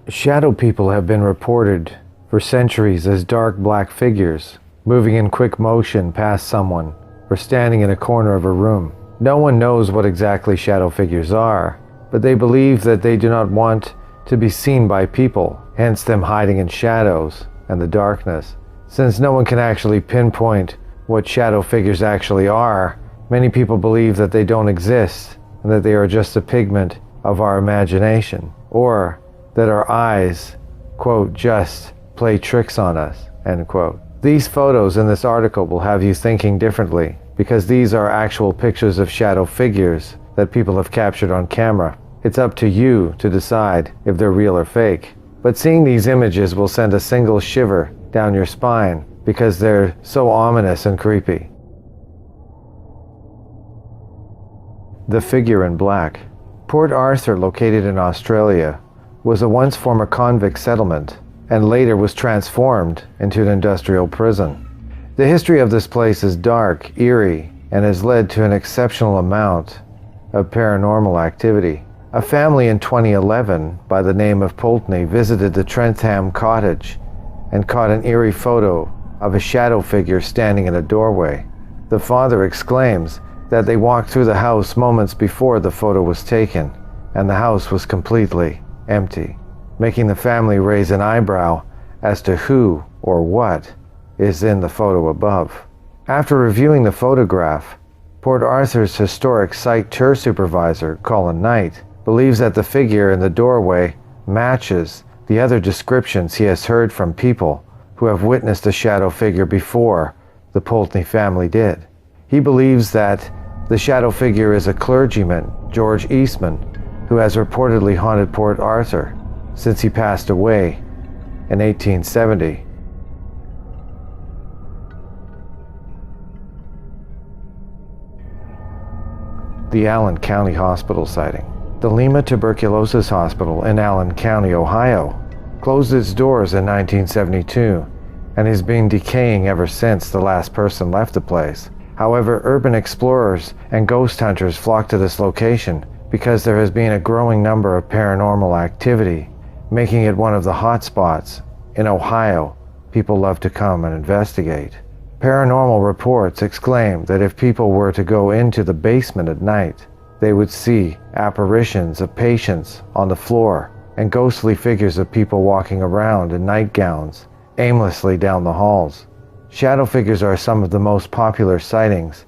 Shadow people have been reported for centuries as dark black figures, moving in quick motion past someone or standing in a corner of a room. No one knows what exactly shadow figures are, but they believe that they do not want to be seen by people, hence them hiding in shadows and the darkness. Since no one can actually pinpoint what shadow figures actually are, many people believe that they don't exist and that they are just a pigment of our imagination, or that our eyes, quote, just play tricks on us, end quote. These photos in this article will have you thinking differently, because these are actual pictures of shadow figures that people have captured on camera. It's up to you to decide if they're real or fake. But seeing these images will send a single shiver down your spine because they're so ominous and creepy. The figure in black. Port Arthur, located in Australia, was a once former convict settlement and later was transformed into an industrial prison. The history of this place is dark, eerie, and has led to an exceptional amount of paranormal activity. A family in 2011 by the name of Pulteney visited the Trentham cottage and caught an eerie photo of a shadow figure standing in a doorway. The father exclaims that they walked through the house moments before the photo was taken, and the house was completely empty, making the family raise an eyebrow as to who or what is in the photo above. After reviewing the photograph, Port Arthur's historic site tour supervisor, Colin Knight, believes that the figure in the doorway matches the other descriptions he has heard from people who have witnessed a shadow figure before the Pulteney family did. He believes that the shadow figure is a clergyman, George Eastman, who has reportedly haunted Port Arthur since he passed away in 1870. The Allen County Hospital sighting. The Lima Tuberculosis Hospital in Allen County, Ohio, closed its doors in 1972 and has been decaying ever since the last person left the place. However, urban explorers and ghost hunters flock to this location because there has been a growing number of paranormal activity, making it one of the hot spots in Ohio people love to come and investigate. Paranormal reports exclaim that if people were to go into the basement at night, they would see apparitions of patients on the floor and ghostly figures of people walking around in nightgowns aimlessly down the halls. Shadow figures are some of the most popular sightings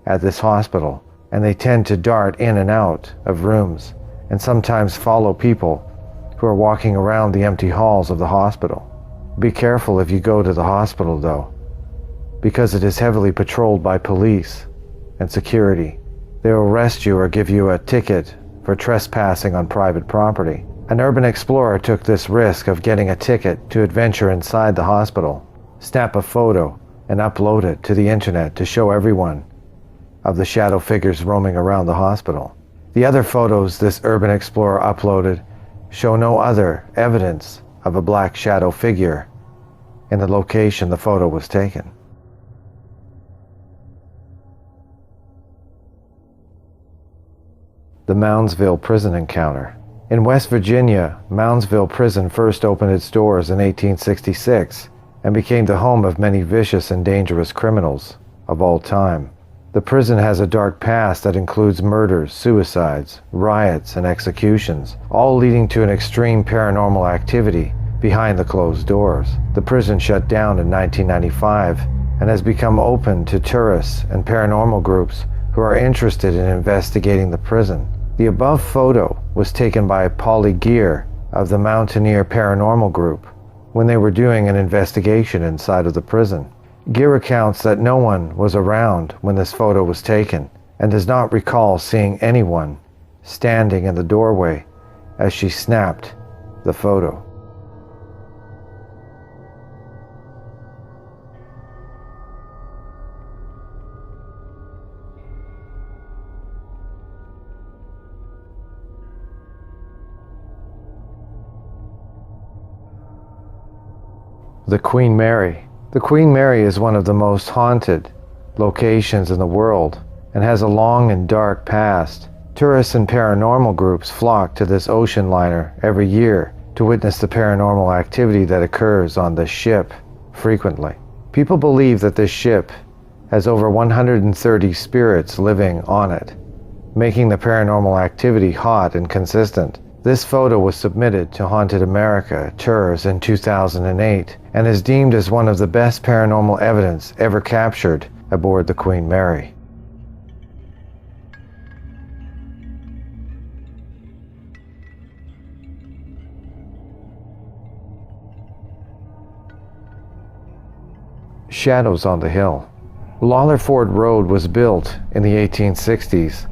at this hospital, and they tend to dart in and out of rooms and sometimes follow people who are walking around the empty halls of the hospital. Be careful if you go to the hospital though, because it is heavily patrolled by police and security. They will arrest you or give you a ticket for trespassing on private property. An urban explorer took this risk of getting a ticket to adventure inside the hospital, snap a photo, and upload it to the internet to show everyone of the shadow figures roaming around the hospital. The other photos this urban explorer uploaded show no other evidence of a black shadow figure in the location the photo was taken. The Moundsville Prison Encounter. In West Virginia, Moundsville Prison first opened its doors in 1866 and became the home of many vicious and dangerous criminals of all time. The prison has a dark past that includes murders, suicides, riots, and executions, all leading to an extreme paranormal activity behind the closed doors. The prison shut down in 1995 and has become open to tourists and paranormal groups who are interested in investigating the prison. The above photo was taken by Polly Gear of the Mountaineer Paranormal Group when they were doing an investigation inside of the prison. Gear recounts that no one was around when this photo was taken and does not recall seeing anyone standing in the doorway as she snapped the photo. The Queen Mary. The Queen Mary is one of the most haunted locations in the world and has a long and dark past. Tourists and paranormal groups flock to this ocean liner every year to witness the paranormal activity that occurs on this ship frequently. People believe that this ship has over 130 spirits living on it, making the paranormal activity hot and consistent. This photo was submitted to Haunted America Tours in 2008 and is deemed as one of the best paranormal evidence ever captured aboard the Queen Mary. Shadows on the Hill. Lawler Ford Road was built in the 1860s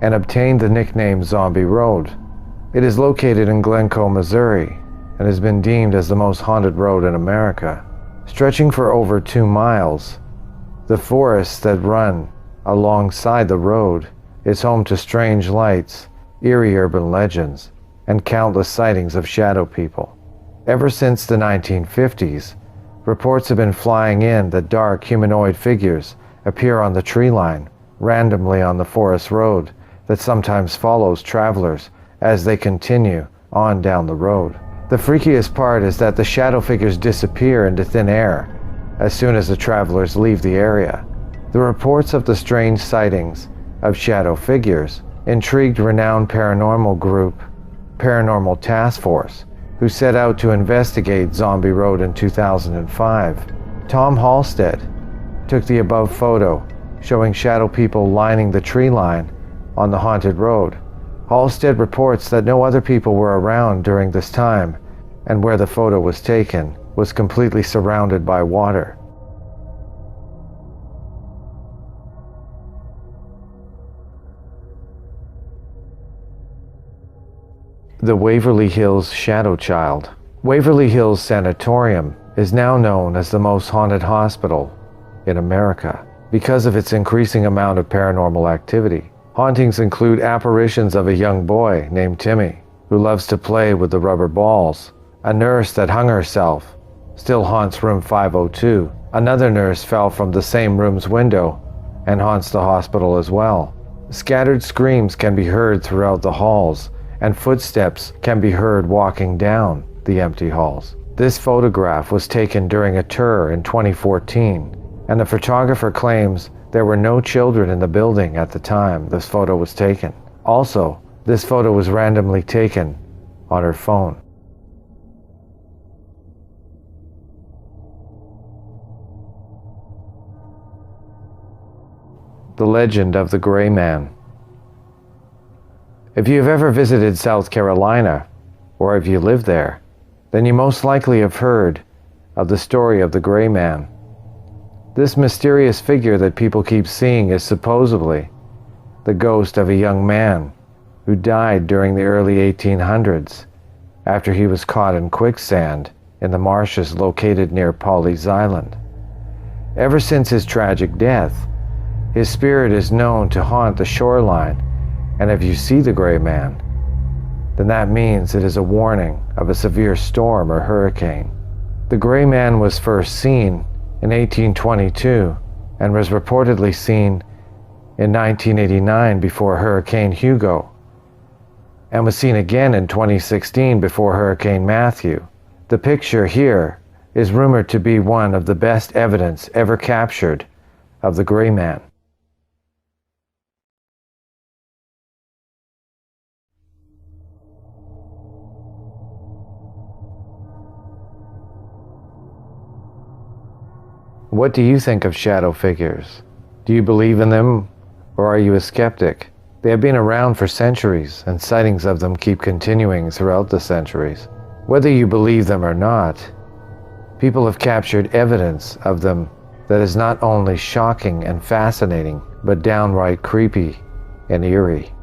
and obtained the nickname Zombie Road. It is located in Glencoe, Missouri, and has been deemed as the most haunted road in America. Stretching for over 2 miles, the forests that run alongside the road is home to strange lights, eerie urban legends, and countless sightings of shadow people. Ever since the 1950s, reports have been flying in that dark humanoid figures appear on the tree line, randomly on the forest road that sometimes follows travelers as they continue on down the road. The freakiest part is that the shadow figures disappear into thin air as soon as the travelers leave the area. The reports of the strange sightings of shadow figures intrigued renowned paranormal group Paranormal Task Force, who set out to investigate Zombie Road in 2005. Tom Halstead took the above photo showing shadow people lining the tree line on the haunted road. Halstead reports that no other people were around during this time, and where the photo was taken was completely surrounded by water. The Waverly Hills Shadow Child. Waverly Hills Sanatorium is now known as the most haunted hospital in America because of its increasing amount of paranormal activity. Hauntings include apparitions of a young boy named Timmy, who loves to play with the rubber balls. A nurse that hung herself still haunts room 502. Another nurse fell from the same room's window and haunts the hospital as well. Scattered screams can be heard throughout the halls, and footsteps can be heard walking down the empty halls. This photograph was taken during a tour in 2014, and the photographer claims there were no children in the building at the time this photo was taken. Also, this photo was randomly taken on her phone. The Legend of the Gray Man. If you have ever visited South Carolina, or if you live there, then you most likely have heard of the story of the Gray Man. This mysterious figure that people keep seeing is supposedly the ghost of a young man who died during the early 1800s after he was caught in quicksand in the marshes located near Pawleys Island. Ever since his tragic death, his spirit is known to haunt the shoreline, and if you see the Gray Man, then that means it is a warning of a severe storm or hurricane. The Gray Man was first seen in 1822 and was reportedly seen in 1989 before Hurricane Hugo, and was seen again in 2016 before Hurricane Matthew. The picture here is rumored to be one of the best evidence ever captured of the Gray Man. What do you think of shadow figures? Do you believe in them, or are you a skeptic? They have been around for centuries, and sightings of them keep continuing throughout the centuries. Whether you believe them or not, people have captured evidence of them that is not only shocking and fascinating, but downright creepy and eerie.